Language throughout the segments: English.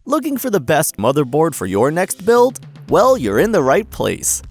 Looking for the best motherboard for your next build? Well, you're in the right place.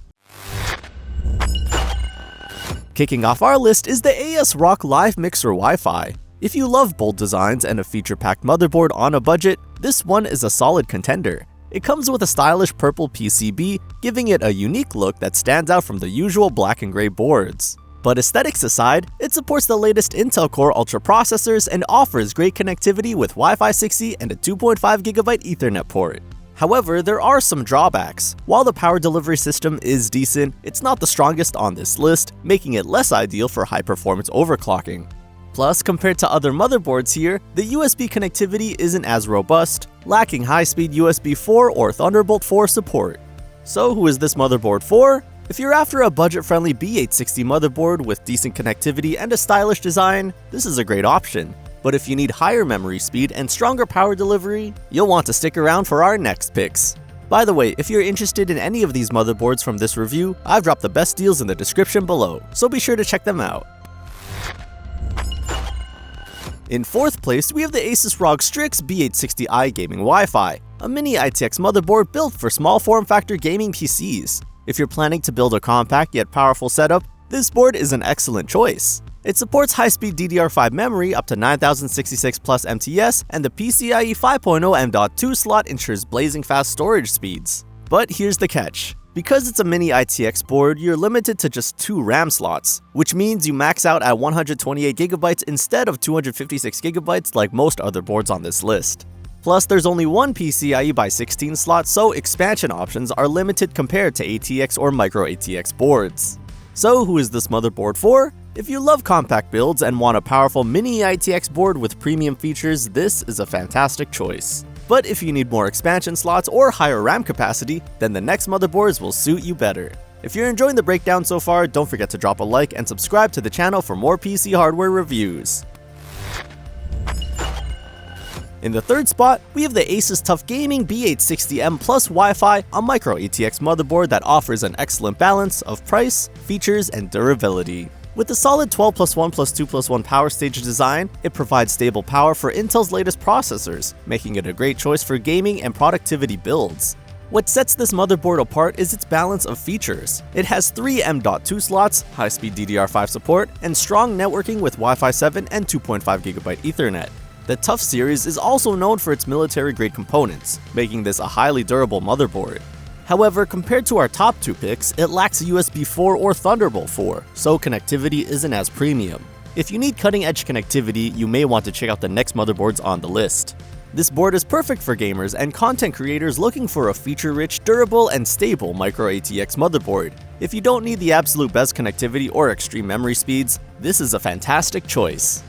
Kicking off our list is the ASRock Live Mixer Wi-Fi. If you love bold designs and a feature-packed motherboard on a budget, this one is a solid contender. It comes with a stylish purple PCB, giving it a unique look that stands out from the usual black and gray boards. But aesthetics aside, it supports the latest Intel Core Ultra processors and offers great connectivity with Wi-Fi 6E and a 2.5GB Ethernet port. However, there are some drawbacks. While the power delivery system is decent, it's not the strongest on this list, making it less ideal for high-performance overclocking. Plus, compared to other motherboards here, the USB connectivity isn't as robust, lacking high-speed USB 4 or Thunderbolt 4 support. So who is this motherboard for? If you're after a budget-friendly B860 motherboard with decent connectivity and a stylish design, this is a great option. But if you need higher memory speed and stronger power delivery, you'll want to stick around for our next picks. By the way, if you're interested in any of these motherboards from this review, I've dropped the best deals in the description below, so be sure to check them out. In fourth place, we have the ASUS ROG Strix B860i Gaming Wi-Fi, a mini ITX motherboard built for small form factor gaming PCs. If you're planning to build a compact yet powerful setup, this board is an excellent choice. It supports high-speed DDR5 memory up to 9066 plus MTS, and the PCIe 5.0 M.2 slot ensures blazing fast storage speeds. But here's the catch. Because it's a mini ITX board, you're limited to just 2 RAM slots, which means you max out at 128GB instead of 256GB like most other boards on this list. Plus, there's only one PCIe by 16 slot, so expansion options are limited compared to ATX or micro ATX boards. So who is this motherboard for? If you love compact builds and want a powerful mini ITX board with premium features, this is a fantastic choice. But if you need more expansion slots or higher RAM capacity, then the next motherboards will suit you better. If you're enjoying the breakdown so far, don't forget to drop a like and subscribe to the channel for more PC hardware reviews. In the third spot, we have the ASUS TUF Gaming B860M Plus Wi-Fi, a micro ATX motherboard that offers an excellent balance of price, features, and durability. With a solid 12+1+2+1 power stage design, it provides stable power for Intel's latest processors, making it a great choice for gaming and productivity builds. What sets this motherboard apart is its balance of features. It has 3 M.2 slots, high-speed DDR5 support, and strong networking with Wi-Fi 7 and 2.5GB Ethernet. The TUF series is also known for its military-grade components, making this a highly durable motherboard. However, compared to our top 2 picks, it lacks USB 4 or Thunderbolt 4, so connectivity isn't as premium. If you need cutting-edge connectivity, you may want to check out the next motherboards on the list. This board is perfect for gamers and content creators looking for a feature-rich, durable, and stable micro ATX motherboard. If you don't need the absolute best connectivity or extreme memory speeds, this is a fantastic choice.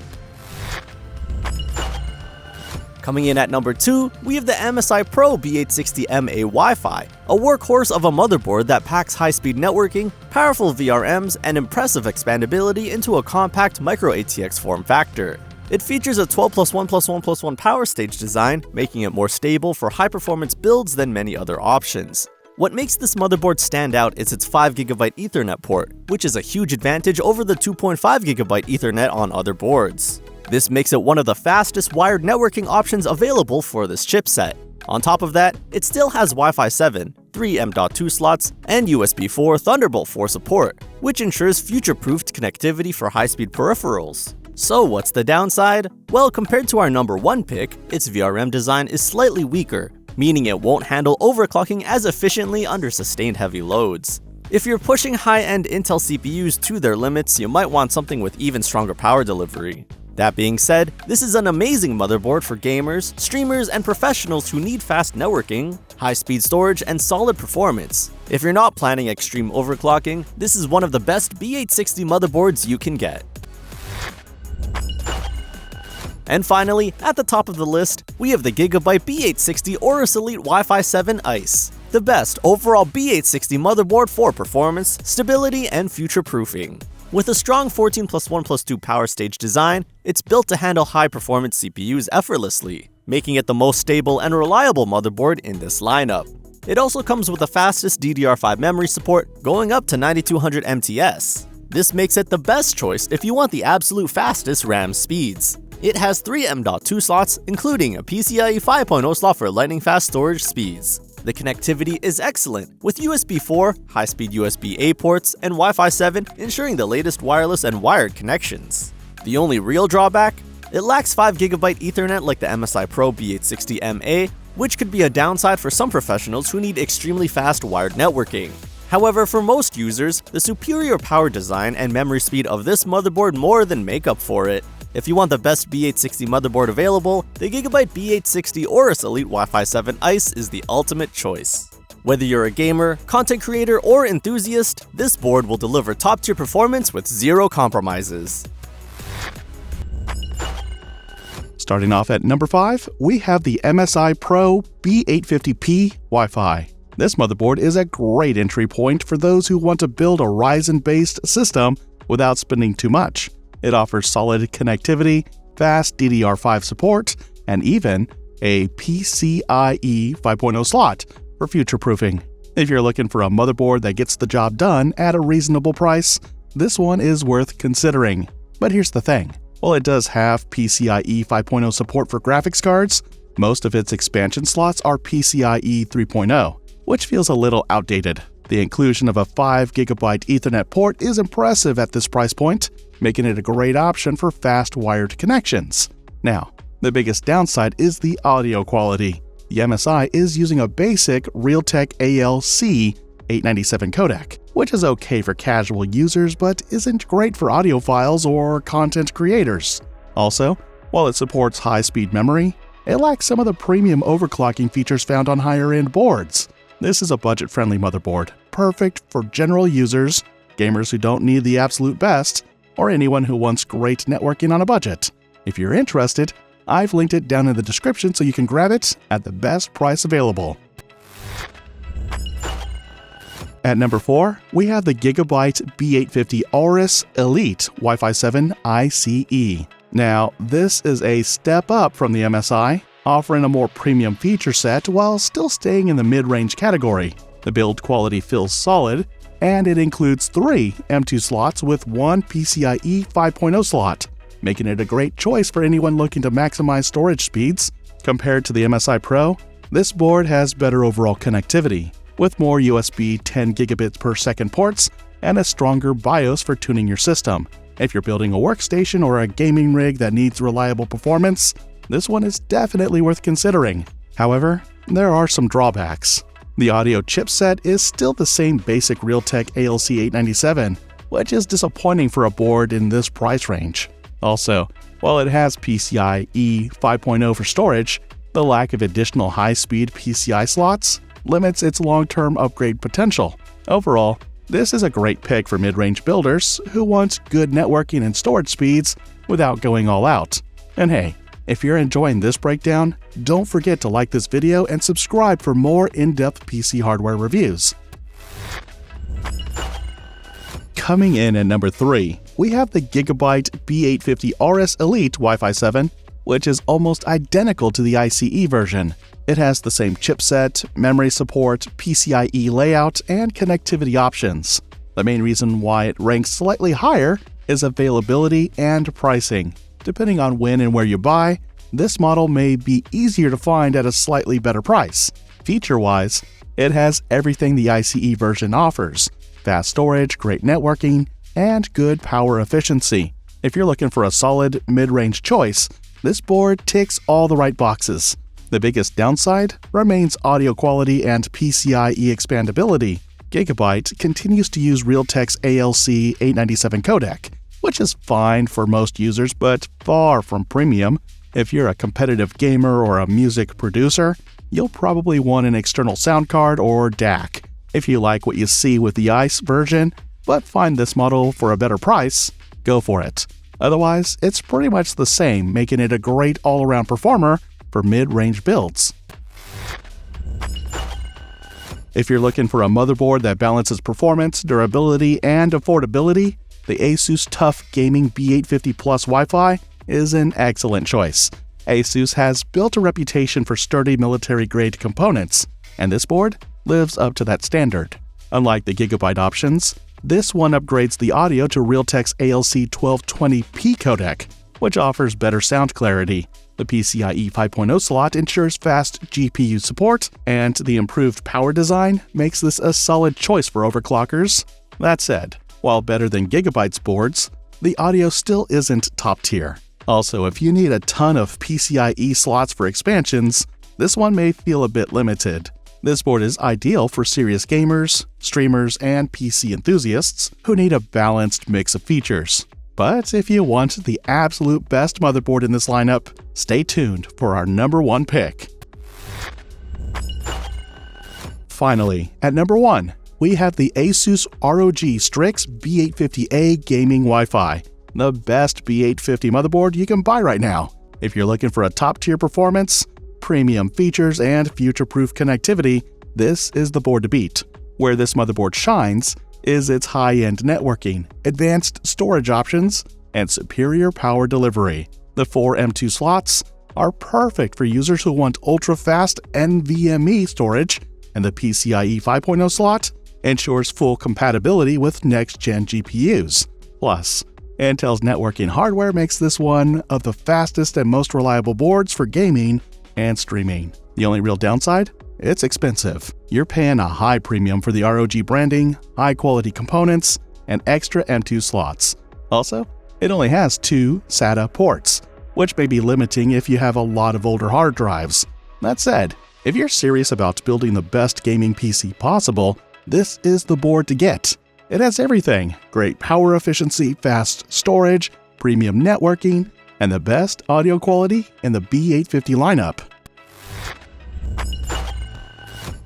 Coming in at number 2, we have the MSI PRO B860M-A Wi-Fi, a workhorse of a motherboard that packs high-speed networking, powerful VRMs, and impressive expandability into a compact micro ATX form factor. It features a 12+1+1+1 power stage design, making it more stable for high-performance builds than many other options. What makes this motherboard stand out is its 5GB Ethernet port, which is a huge advantage over the 2.5GB Ethernet on other boards. This makes it one of the fastest wired networking options available for this chipset. On top of that, it still has Wi-Fi 7, 3 M.2 slots, and USB 4 Thunderbolt 4 support, which ensures future-proofed connectivity for high-speed peripherals. So what's the downside? Well, compared to our number 1 pick, its VRM design is slightly weaker, meaning it won't handle overclocking as efficiently under sustained heavy loads. If you're pushing high-end Intel CPUs to their limits, you might want something with even stronger power delivery. That being said, this is an amazing motherboard for gamers, streamers, and professionals who need fast networking, high-speed storage, and solid performance. If you're not planning extreme overclocking, this is one of the best B860 motherboards you can get. And finally, at the top of the list, we have the GIGABYTE B860 AORUS Elite Wi-Fi 7 ICE, the best overall B860 motherboard for performance, stability, and future-proofing. With a strong 14+1+2 power stage design, it's built to handle high-performance CPUs effortlessly, making it the most stable and reliable motherboard in this lineup. It also comes with the fastest DDR5 memory support, going up to 9200 MTS. This makes it the best choice if you want the absolute fastest RAM speeds. It has 3 M.2 slots, including a PCIe 5.0 slot for lightning-fast storage speeds. The connectivity is excellent, with USB 4, high-speed USB-A ports, and Wi-Fi 7 ensuring the latest wireless and wired connections. The only real drawback? It lacks 5GB Ethernet like the MSI PRO B860M-A, which could be a downside for some professionals who need extremely fast wired networking. However, for most users, the superior power design and memory speed of this motherboard more than make up for it. If you want the best B860 motherboard available, the GIGABYTE B860 AORUS Elite Wi-Fi 7 ICE is the ultimate choice. Whether you're a gamer, content creator, or enthusiast, this board will deliver top-tier performance with zero compromises. Starting off at number 5, we have the MSI PRO B850P Wi-Fi. This motherboard is a great entry point for those who want to build a Ryzen-based system without spending too much. It offers solid connectivity, fast DDR5 support, and even a PCIe 5.0 slot for future-proofing. If you're looking for a motherboard that gets the job done at a reasonable price, this one is worth considering. But here's the thing. While it does have PCIe 5.0 support for graphics cards, most of its expansion slots are PCIe 3.0, which feels a little outdated. The inclusion of a 5GB Ethernet port is impressive at this price point, making it a great option for fast wired connections. Now, the biggest downside is the audio quality. The MSI is using a basic Realtek ALC 897 codec, which is okay for casual users but isn't great for audiophiles or content creators. Also, while it supports high-speed memory, it lacks some of the premium overclocking features found on higher-end boards. This is a budget-friendly motherboard, perfect for general users, gamers who don't need the absolute best, or anyone who wants great networking on a budget. If you're interested, I've linked it down in the description so you can grab it at the best price available. At number 4, we have the GIGABYTE B850 AORUS Elite Wi-Fi 7 ICE. Now, this is a step up from the MSI, offering a more premium feature set while still staying in the mid-range category. The build quality feels solid, and it includes 3 M.2 slots with 1 PCIe 5.0 slot, making it a great choice for anyone looking to maximize storage speeds. Compared to the MSI Pro, this board has better overall connectivity, with more USB 10 gigabits per second ports and a stronger BIOS for tuning your system. If you're building a workstation or a gaming rig that needs reliable performance, this one is definitely worth considering. However, there are some drawbacks. The audio chipset is still the same basic Realtek ALC 897, which is disappointing for a board in this price range. Also, while it has PCIe 5.0 for storage, the lack of additional high-speed PCI slots limits its long-term upgrade potential. Overall, this is a great pick for mid-range builders who want good networking and storage speeds without going all out. And hey, if you're enjoying this breakdown, don't forget to like this video and subscribe for more in-depth PC hardware reviews. Coming in at number 3, we have the GIGABYTE B850 AORUS Elite Wi-Fi 7, which is almost identical to the ICE version. It has the same chipset, memory support, PCIe layout, and connectivity options. The main reason why it ranks slightly higher is availability and pricing. Depending on when and where you buy, this model may be easier to find at a slightly better price. Feature-wise, it has everything the ICE version offers: fast storage, great networking, and good power efficiency. If you're looking for a solid mid-range choice, this board ticks all the right boxes. The biggest downside remains audio quality and PCIe expandability. GIGABYTE continues to use Realtek's ALC 897 codec, which is fine for most users but far from premium. If you're a competitive gamer or a music producer, you'll probably want an external sound card or DAC. If you like what you see with the ICE version, but find this model for a better price, go for it. Otherwise, it's pretty much the same, making it a great all-around performer for mid-range builds. If you're looking for a motherboard that balances performance, durability, and affordability, the ASUS TUF Gaming B850 Plus Wi-Fi is an excellent choice. ASUS has built a reputation for sturdy military-grade components, and this board lives up to that standard. Unlike the GIGABYTE options, this one upgrades the audio to Realtek's ALC 1220p codec, which offers better sound clarity. The PCIe 5.0 slot ensures fast GPU support, and the improved power design makes this a solid choice for overclockers. That said, while better than GIGABYTE's boards, the audio still isn't top tier. Also, if you need a ton of PCIe slots for expansions, this one may feel a bit limited. This board is ideal for serious gamers, streamers, and PC enthusiasts who need a balanced mix of features. But if you want the absolute best motherboard in this lineup, stay tuned for our number 1 pick. Finally, at number 1, we have the ASUS ROG Strix B850A Gaming Wi-Fi, the best B850 motherboard you can buy right now. If you're looking for a top-tier performance, premium features, and future-proof connectivity, this is the board to beat. Where this motherboard shines is its high-end networking, advanced storage options, and superior power delivery. The 4 M2 slots are perfect for users who want ultra-fast NVMe storage, and the PCIe 5.0 slot ensures full compatibility with next-gen GPUs. Plus, Intel's networking hardware makes this one of the fastest and most reliable boards for gaming and streaming. The only real downside? It's expensive. You're paying a high premium for the ROG branding, high-quality components, and extra M2 slots. Also, it only has 2 SATA ports, which may be limiting if you have a lot of older hard drives. That said, if you're serious about building the best gaming PC possible, this is the board to get. It has everything: great power efficiency, fast storage, premium networking, and the best audio quality in the B850 lineup.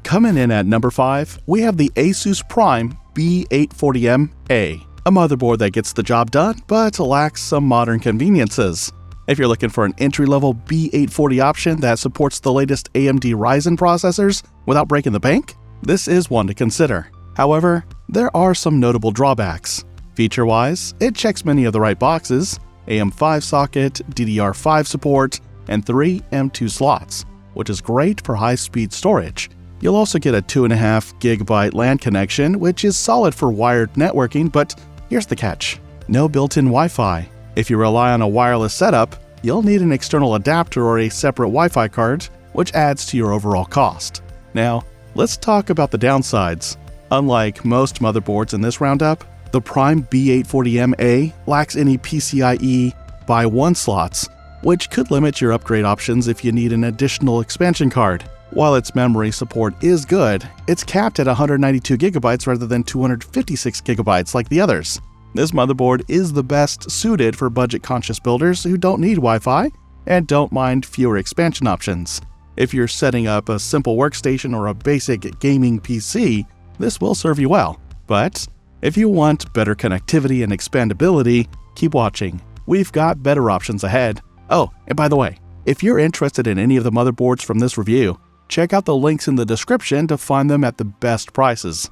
Coming in at number 5, we have the ASUS Prime B840M-A, a motherboard that gets the job done but lacks some modern conveniences. If you're looking for an entry-level B840 option that supports the latest AMD Ryzen processors without breaking the bank, this is one to consider. However, there are some notable drawbacks. Feature-wise, it checks many of the right boxes: AM5 socket, DDR5 support, and 3 M2 slots, which is great for high-speed storage. You'll also get a 2.5 GB LAN connection, which is solid for wired networking, but here's the catch: no built-in Wi-Fi. If you rely on a wireless setup, you'll need an external adapter or a separate Wi-Fi card, which adds to your overall cost. Now, let's talk about the downsides. Unlike most motherboards in this roundup, the Prime B840M-A lacks any PCIe by 1 slots, which could limit your upgrade options if you need an additional expansion card. While its memory support is good, it's capped at 192 GB rather than 256 GB like the others. This motherboard is the best suited for budget-conscious builders who don't need Wi-Fi and don't mind fewer expansion options. If you're setting up a simple workstation or a basic gaming PC, this will serve you well. But if you want better connectivity and expandability, keep watching. We've got better options ahead. Oh, and by the way, if you're interested in any of the motherboards from this review, check out the links in the description to find them at the best prices.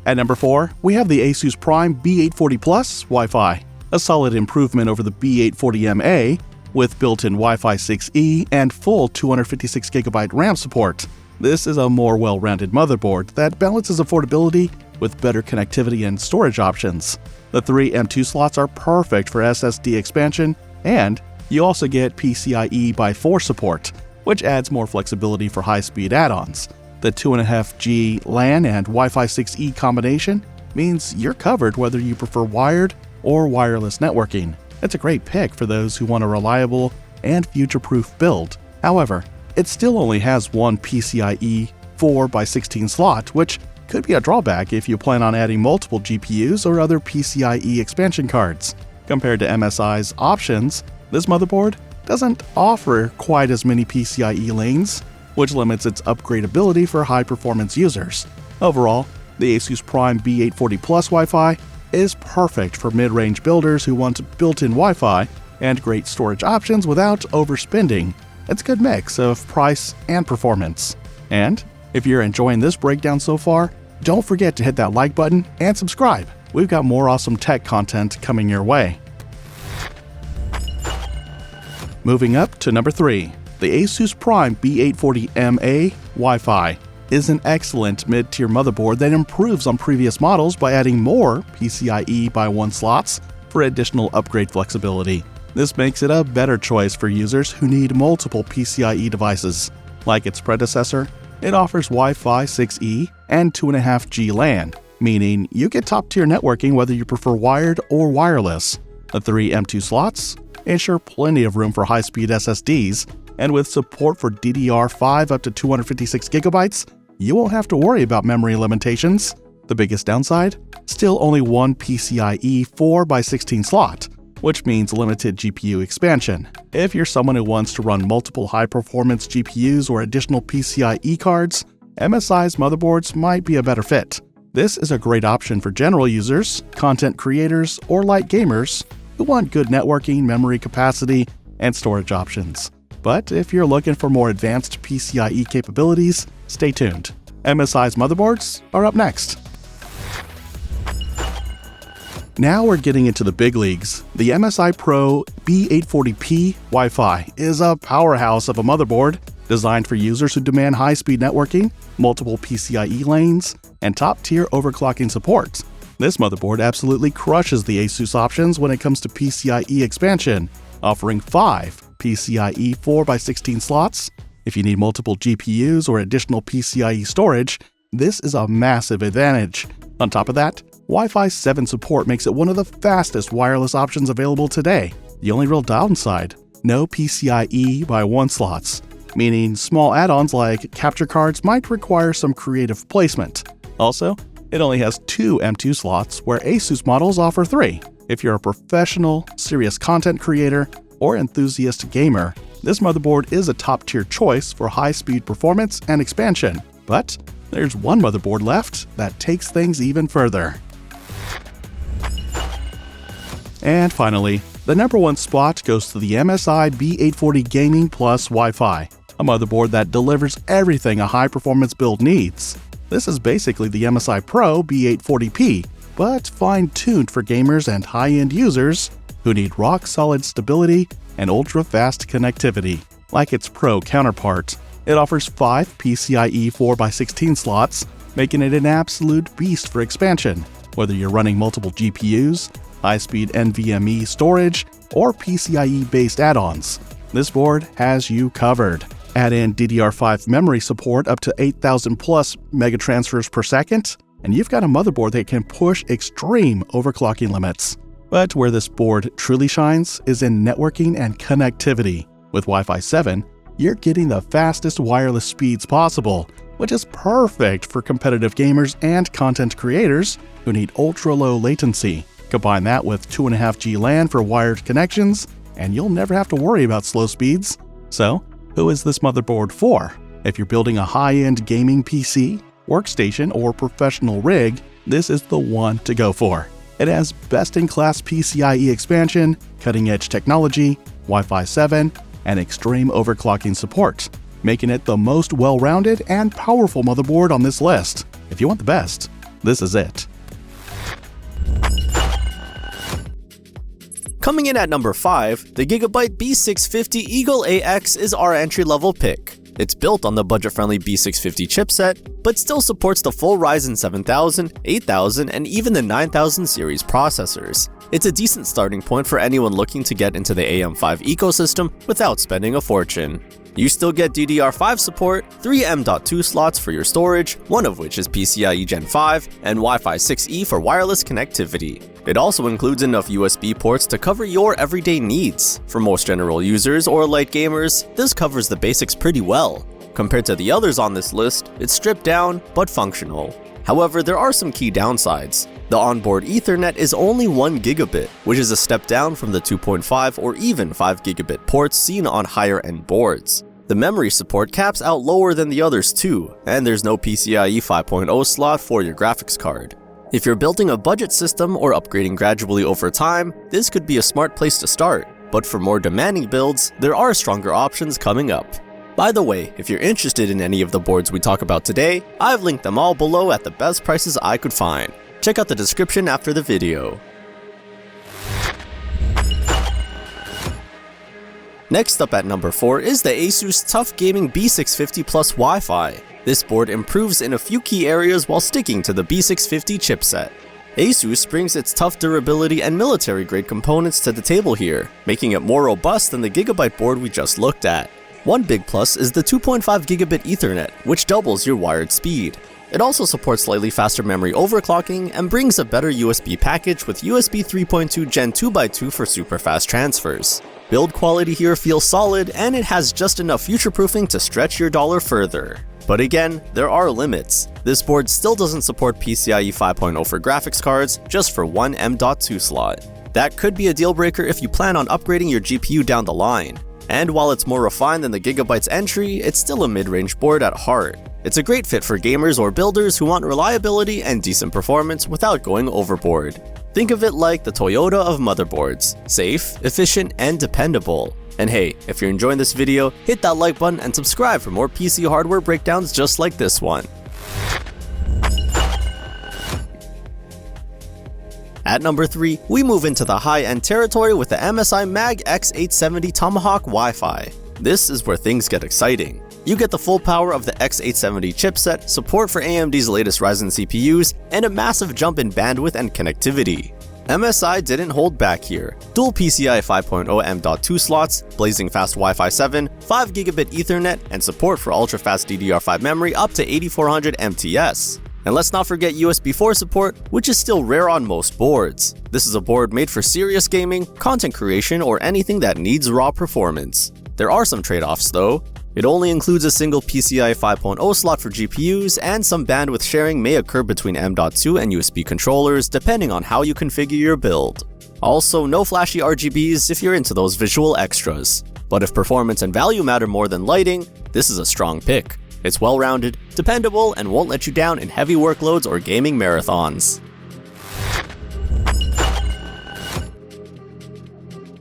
At number 4, we have the ASUS Prime B840 Plus Wi-Fi, a solid improvement over the B840M-A with built-in Wi-Fi 6E and full 256 GB RAM support. This is a more well-rounded motherboard that balances affordability with better connectivity and storage options. The 3 M2 slots are perfect for SSD expansion, and you also get PCIe by 4 support, which adds more flexibility for high-speed add-ons. The 2.5G LAN and Wi-Fi 6E combination means you're covered whether you prefer wired or wireless networking. It's a great pick for those who want a reliable and future-proof build. However, it still only has one PCIe 4x16 slot, which could be a drawback if you plan on adding multiple GPUs or other PCIe expansion cards. Compared to MSI's options, this motherboard doesn't offer quite as many PCIe lanes, which limits its upgradability for high-performance users. Overall, the ASUS Prime B840 Plus Wi-Fi is perfect for mid-range builders who want built-in Wi-Fi and great storage options without overspending. It's a good mix of price and performance. And if you're enjoying this breakdown so far, don't forget to hit that like button and subscribe. We've got more awesome tech content coming your way. Moving up to number 3, the ASUS Prime B840M-A Wi-Fi is an excellent mid-tier motherboard that improves on previous models by adding more PCIe by 1 slots for additional upgrade flexibility. This makes it a better choice for users who need multiple PCIe devices. Like its predecessor, it offers Wi-Fi 6E and 2.5G LAN, meaning you get top-tier networking whether you prefer wired or wireless. The 3 M2 slots ensure plenty of room for high-speed SSDs, and with support for DDR5 up to 256GB, you won't have to worry about memory limitations. The biggest downside? Still only one PCIe 4x16 slot, which means limited GPU expansion. If you're someone who wants to run multiple high-performance GPUs or additional PCIe cards, MSI's motherboards might be a better fit. This is a great option for general users, content creators, or light gamers who want good networking, memory capacity, and storage options. But if you're looking for more advanced PCIe capabilities, stay tuned. MSI's motherboards are up next. Now we're getting into the big leagues. The MSI PRO B840P Wi-Fi is a powerhouse of a motherboard designed for users who demand high-speed networking, multiple PCIe lanes, and top-tier overclocking support. This motherboard absolutely crushes the ASUS options when it comes to PCIe expansion, offering 5 PCIe 4x16 slots. If you need multiple GPUs or additional PCIe storage, this is a massive advantage. On top of that, Wi-Fi 7 support makes it one of the fastest wireless options available today. The only real downside? No PCIe by 1 slots, meaning small add-ons like capture cards might require some creative placement. Also, it only has 2 M2 slots where ASUS models offer 3. If you're a professional, serious content creator, or enthusiast gamer, this motherboard is a top-tier choice for high-speed performance and expansion. But there's one motherboard left that takes things even further. And finally, the number 1 spot goes to the MSI B840 Gaming Plus Wi-Fi, a motherboard that delivers everything a high-performance build needs. This is basically the MSI PRO B840P, but fine-tuned for gamers and high-end users who need rock-solid stability and ultra-fast connectivity. Like its Pro counterpart, it offers 5 PCIe 4x16 slots, making it an absolute beast for expansion. Whether you're running multiple GPUs, high-speed NVMe storage, or PCIe-based add-ons, this board has you covered. Add in DDR5 memory support up to 8,000 plus megatransfers per second, and you've got a motherboard that can push extreme overclocking limits. But where this board truly shines is in networking and connectivity. With Wi-Fi 7, you're getting the fastest wireless speeds possible, which is perfect for competitive gamers and content creators who need ultra-low latency. Combine that with 2.5G LAN for wired connections, and you'll never have to worry about slow speeds. So, who is this motherboard for? If you're building a high-end gaming PC, workstation, or professional rig, this is the one to go for. It has best-in-class PCIe expansion, cutting-edge technology, Wi-Fi 7, and extreme overclocking support, making it the most well-rounded and powerful motherboard on this list. If you want the best, this is it. Coming in at number 5, the GIGABYTE B650 Eagle AX is our entry-level pick. It's built on the budget-friendly B650 chipset, but still supports the full Ryzen 7000, 8000, and even the 9000 series processors. It's a decent starting point for anyone looking to get into the AM5 ecosystem without spending a fortune. You still get DDR5 support, 3 M.2 slots for your storage, one of which is PCIe Gen 5, and Wi-Fi 6E for wireless connectivity. It also includes enough USB ports to cover your everyday needs. For most general users or light gamers, this covers the basics pretty well. Compared to the others on this list, it's stripped down but functional. However, there are some key downsides. The onboard Ethernet is only 1 gigabit, which is a step down from the 2.5 or even 5 gigabit ports seen on higher-end boards. The memory support caps out lower than the others too, and there's no PCIe 5.0 slot for your graphics card. If you're building a budget system or upgrading gradually over time, this could be a smart place to start. But for more demanding builds, there are stronger options coming up. By the way, if you're interested in any of the boards we talk about today, I've linked them all below at the best prices I could find. Check out the description after the video. Next up at number 4 is the ASUS TUF Gaming B650 Plus Wi-Fi. This board improves in a few key areas while sticking to the B650 chipset. ASUS brings its tough durability and military-grade components to the table here, making it more robust than the GIGABYTE board we just looked at. One big plus is the 2.5 gigabit Ethernet, which doubles your wired speed. It also supports slightly faster memory overclocking and brings a better USB package with USB 3.2 Gen 2x2 for super fast transfers. Build quality here feels solid, and it has just enough future-proofing to stretch your dollar further. But again, there are limits. This board still doesn't support PCIe 5.0 for graphics cards, just for one M.2 slot. That could be a deal breaker if you plan on upgrading your GPU down the line. And while it's more refined than the GIGABYTE's entry, it's still a mid-range board at heart. It's a great fit for gamers or builders who want reliability and decent performance without going overboard. Think of it like the Toyota of motherboards: safe, efficient, and dependable. And hey, if you're enjoying this video, hit that like button and subscribe for more PC hardware breakdowns just like this one. At number 3, we move into the high-end territory with the MSI X870 Tomahawk Wi-Fi. This is where things get exciting. You get the full power of the X870 chipset, support for AMD's latest Ryzen CPUs, and a massive jump in bandwidth and connectivity. MSI didn't hold back here. Dual PCIe 5.0 M.2 slots, blazing fast Wi-Fi 7, 5 gigabit Ethernet, and support for ultra-fast DDR5 memory up to 8400 MTS. And let's not forget USB 4 support, which is still rare on most boards. This is a board made for serious gaming, content creation, or anything that needs raw performance. There are some trade-offs though. It only includes a single PCIe 5.0 slot for GPUs, and some bandwidth sharing may occur between M.2 and USB controllers depending on how you configure your build. Also, no flashy RGBs if you're into those visual extras. But if performance and value matter more than lighting, this is a strong pick. It's well-rounded, dependable, and won't let you down in heavy workloads or gaming marathons.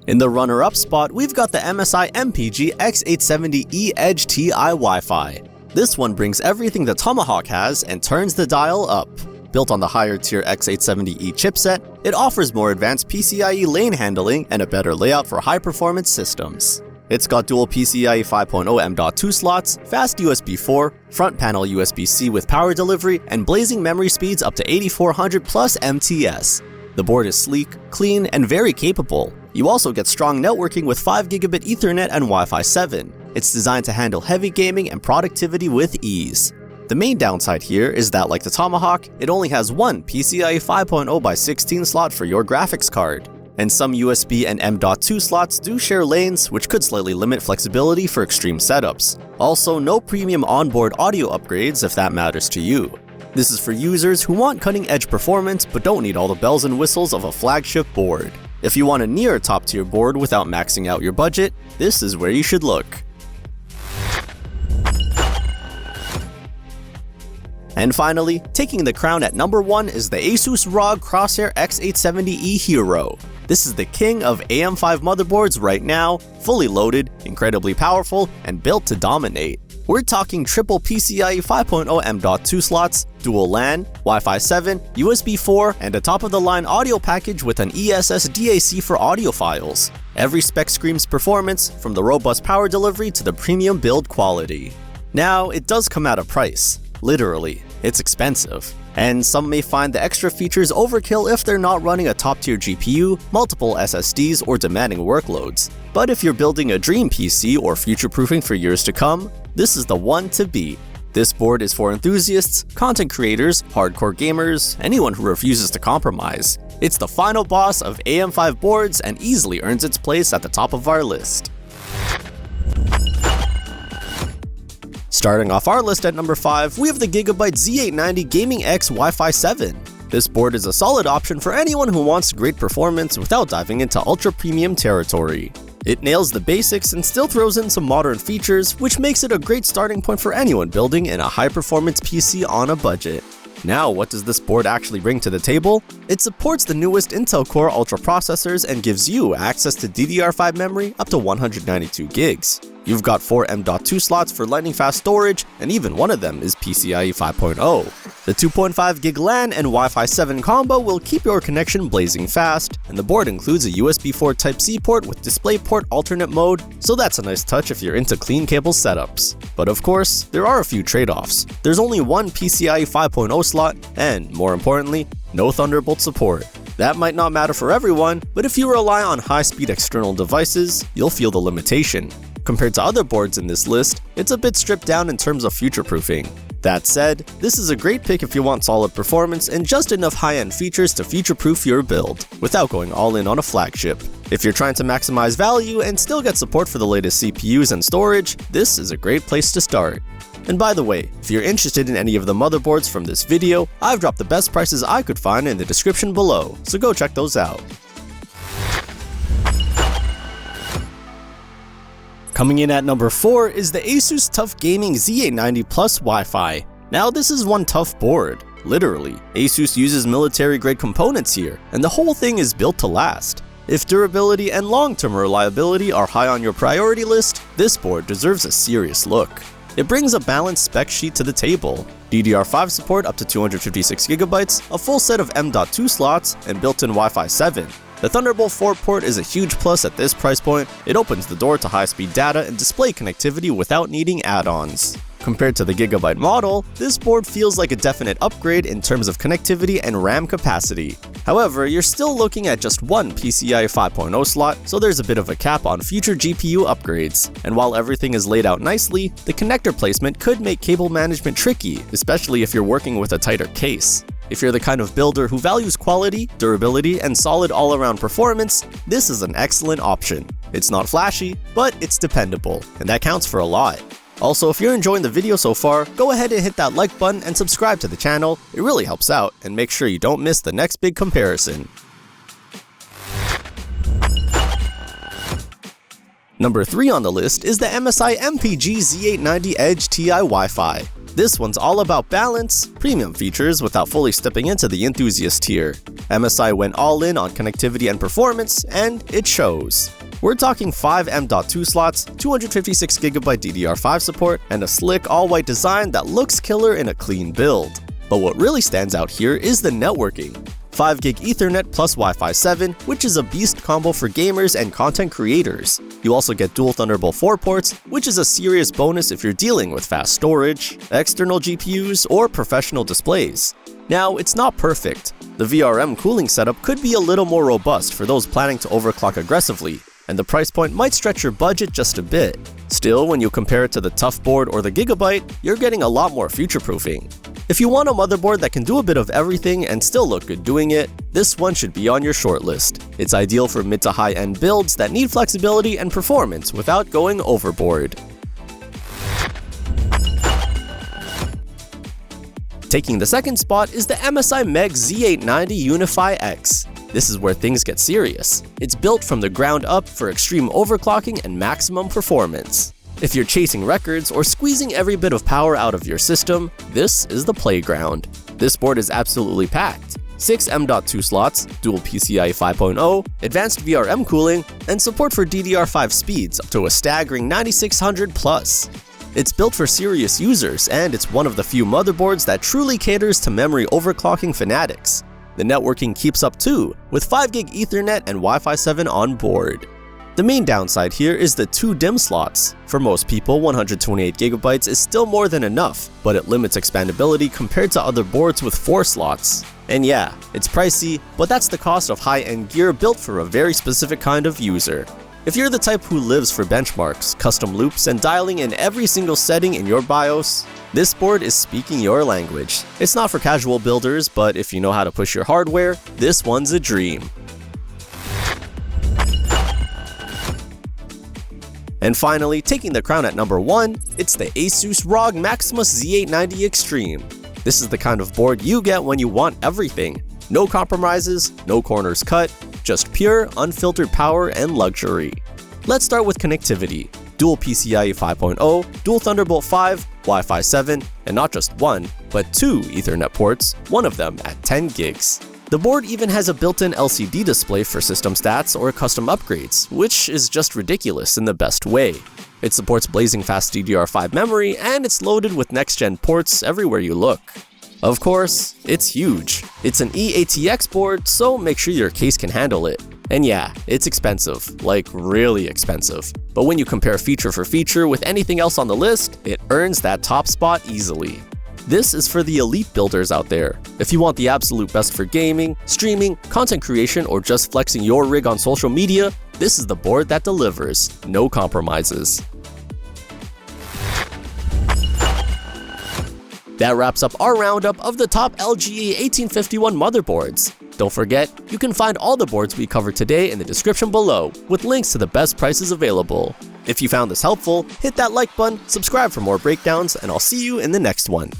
In the runner-up spot, we've got the MSI MPG X870E Edge TI Wi-Fi. This one brings everything the Tomahawk has and turns the dial up. Built on the higher-tier X870E chipset, it offers more advanced PCIe lane handling and a better layout for high-performance systems. It's got dual PCIe 5.0 M.2 slots, fast USB 4, front panel USB-C with power delivery, and blazing memory speeds up to 8400 plus MTS. The board is sleek, clean, and very capable. You also get strong networking with 5 gigabit Ethernet and Wi-Fi 7. It's designed to handle heavy gaming and productivity with ease. The main downside here is that, like the Tomahawk, it only has one PCIe 5.0x16 slot for your graphics card. And some USB and M.2 slots do share lanes, which could slightly limit flexibility for extreme setups. Also, no premium onboard audio upgrades if that matters to you. This is for users who want cutting-edge performance but don't need all the bells and whistles of a flagship board. If you want a near top-tier board without maxing out your budget, this is where you should look. And finally, taking the crown at number 1 is the ASUS ROG Crosshair X870E Hero. This is the king of AM5 motherboards right now, fully loaded, incredibly powerful, and built to dominate. We're talking triple PCIe 5.0 M.2 slots, dual LAN, Wi-Fi 7, USB 4, and a top-of-the-line audio package with an ESS DAC for audio files. Every spec screams performance, from the robust power delivery to the premium build quality. Now, it does come at a price. Literally, it's expensive. And some may find the extra features overkill if they're not running a top-tier GPU, multiple SSDs, or demanding workloads. But if you're building a dream PC or future-proofing for years to come, this is the one to beat. This board is for enthusiasts, content creators, hardcore gamers, anyone who refuses to compromise. It's the final boss of AM5 boards and easily earns its place at the top of our list. Starting off our list at number 5, we have the GIGABYTE Z890 Gaming X Wi-Fi 7. This board is a solid option for anyone who wants great performance without diving into ultra-premium territory. It nails the basics and still throws in some modern features, which makes it a great starting point for anyone building in a high-performance PC on a budget. Now, what does this board actually bring to the table? It supports the newest Intel Core Ultra processors and gives you access to DDR5 memory up to 192 gigs. You've got 4 M.2 slots for lightning-fast storage, and even one of them is PCIe 5.0. The 2.5 gig LAN and Wi-Fi 7 combo will keep your connection blazing fast, and the board includes a USB 4 Type-C port with DisplayPort alternate mode, so that's a nice touch if you're into clean cable setups. But of course, there are a few trade-offs. There's only one PCIe 5.0 slot, and more importantly, no Thunderbolt support. That might not matter for everyone, but if you rely on high-speed external devices, you'll feel the limitation. Compared to other boards in this list, it's a bit stripped down in terms of future-proofing. That said, this is a great pick if you want solid performance and just enough high-end features to future-proof your build, without going all in on a flagship. If you're trying to maximize value and still get support for the latest CPUs and storage, this is a great place to start. And by the way, if you're interested in any of the motherboards from this video, I've dropped the best prices I could find in the description below, so go check those out. Coming in at number 4 is the ASUS TUF Gaming Z890 Plus Wi-Fi. Now this is one tough board, literally. ASUS uses military-grade components here, and the whole thing is built to last. If durability and long-term reliability are high on your priority list, this board deserves a serious look. It brings a balanced spec sheet to the table. DDR5 support up to 256GB, a full set of M.2 slots, and built-in Wi-Fi 7. The Thunderbolt 4 port is a huge plus at this price point. It opens the door to high-speed data and display connectivity without needing add-ons. Compared to the GIGABYTE model, this board feels like a definite upgrade in terms of connectivity and RAM capacity. However, you're still looking at just one PCIe 5.0 slot, so there's a bit of a cap on future GPU upgrades. And while everything is laid out nicely, the connector placement could make cable management tricky, especially if you're working with a tighter case. If you're the kind of builder who values quality, durability, and solid all-around performance, this is an excellent option. It's not flashy, but it's dependable, and that counts for a lot. Also, if you're enjoying the video so far, go ahead and hit that like button and subscribe to the channel. It really helps out, and make sure you don't miss the next big comparison. Number 3 on the list is the MSI MPG Z890 Edge TI Wi-Fi. This one's all about balance, premium features without fully stepping into the enthusiast tier. MSI went all in on connectivity and performance, and it shows. We're talking 5 M.2 slots, 256GB DDR5 support, and a slick all-white design that looks killer in a clean build. But what really stands out here is the networking. 5GB Ethernet plus Wi-Fi 7, which is a beast combo for gamers and content creators. You also get dual Thunderbolt 4 ports, which is a serious bonus if you're dealing with fast storage, external GPUs, or professional displays. Now, it's not perfect. The VRM cooling setup could be a little more robust for those planning to overclock aggressively, and the price point might stretch your budget just a bit. Still, when you compare it to the TUF board or the GIGABYTE, you're getting a lot more future-proofing. If you want a motherboard that can do a bit of everything and still look good doing it, this one should be on your shortlist. It's ideal for mid to high-end builds that need flexibility and performance without going overboard. Taking the second spot is the MSI Z890 UNIFY-X. This is where things get serious. It's built from the ground up for extreme overclocking and maximum performance. If you're chasing records or squeezing every bit of power out of your system, this is the playground. This board is absolutely packed. 6 M.2 slots, dual PCIe 5.0, advanced VRM cooling, and support for DDR5 speeds up to a staggering 9600 plus. It's built for serious users, and it's one of the few motherboards that truly caters to memory overclocking fanatics. The networking keeps up too, with 5GB Ethernet and Wi-Fi 7 on board. The main downside here is the 2 DIMM slots. For most people, 128GB is still more than enough, but it limits expandability compared to other boards with 4 slots. And yeah, it's pricey, but that's the cost of high-end gear built for a very specific kind of user. If you're the type who lives for benchmarks, custom loops, and dialing in every single setting in your BIOS, this board is speaking your language. It's not for casual builders, but if you know how to push your hardware, this one's a dream. And finally, taking the crown at number 1, it's the ASUS ROG MAXIMUS Z890 Extreme. This is the kind of board you get when you want everything. No compromises, no corners cut, just pure, unfiltered power and luxury. Let's start with connectivity. Dual PCIe 5.0, dual Thunderbolt 5, Wi-Fi 7, and not just one, but 2 Ethernet ports, one of them at 10 gigs. The board even has a built-in LCD display for system stats or custom upgrades, which is just ridiculous in the best way. It supports blazing fast DDR5 memory, and it's loaded with next-gen ports everywhere you look. Of course, it's huge. It's an eATX board, so make sure your case can handle it. And yeah, it's expensive, like really expensive. But when you compare feature for feature with anything else on the list, it earns that top spot easily. This is for the elite builders out there. If you want the absolute best for gaming, streaming, content creation, or just flexing your rig on social media, this is the board that delivers. No compromises. That wraps up our roundup of the top LGE 1851 motherboards. Don't forget, you can find all the boards we covered today in the description below, with links to the best prices available. If you found this helpful, hit that like button, subscribe for more breakdowns, and I'll see you in the next one.